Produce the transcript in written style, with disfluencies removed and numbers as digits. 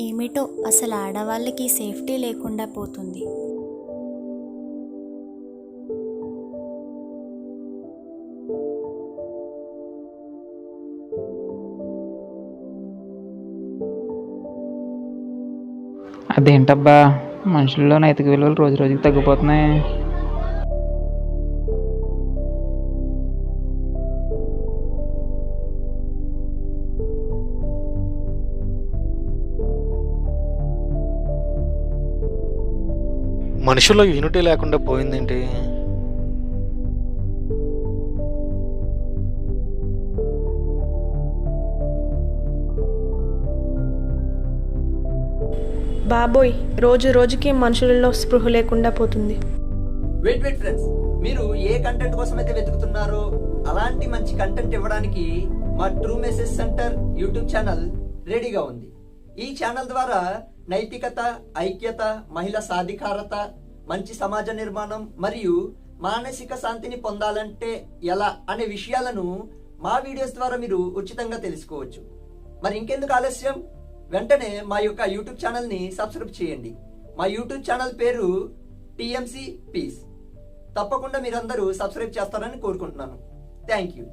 ఏమిటో అసలు ఆడవాళ్ళకి సేఫ్టీ లేకుండా పోతుంది. అదేంటబ్బా, మనుషుల్లో నైతిక విలువలు రోజు రోజుకి తగ్గిపోతున్నాయి. మనుషుల్లో యూనిటీ లేకుండా పోయిందేంటి? బాబోయ్, రోజు రోజుకి మనుషులలో స్పృహ లేకుండా పోతుంది. వెయిట్ ఫ్రెండ్స్, మీరు ఏ కంటెంట్ కోసం అయితే వెతుకుతున్నారో అలాంటి మంచి కంటెంట్ ఇవ్వడానికి మా true message centre YouTube channel రెడీగా ఉంది. ఈ ఛానల్ ద్వారా నైతికత, ఐక్యత, మహిళా సాధికారత, మంచి సమాజ నిర్మాణం మరియు మానసిక శాంతిని పొందాలంటే ఎలా అనే విషయాలను మా వీడియోస్ ద్వారా మీరు ఉచితంగా తెలుసుకోవచ్చు. మరి ఇంకెందుకు ఆలస్యం, వెంటనే మా యొక్క యూట్యూబ్ ఛానల్ ని సబ్స్క్రైబ్ చేయండి. మా యూట్యూబ్ ఛానల్ పేరు TMC పీస్. తప్పకుండా మీరందరూ సబ్స్క్రైబ్ చేస్తారని కోరుకుంటున్నాను. Thank you.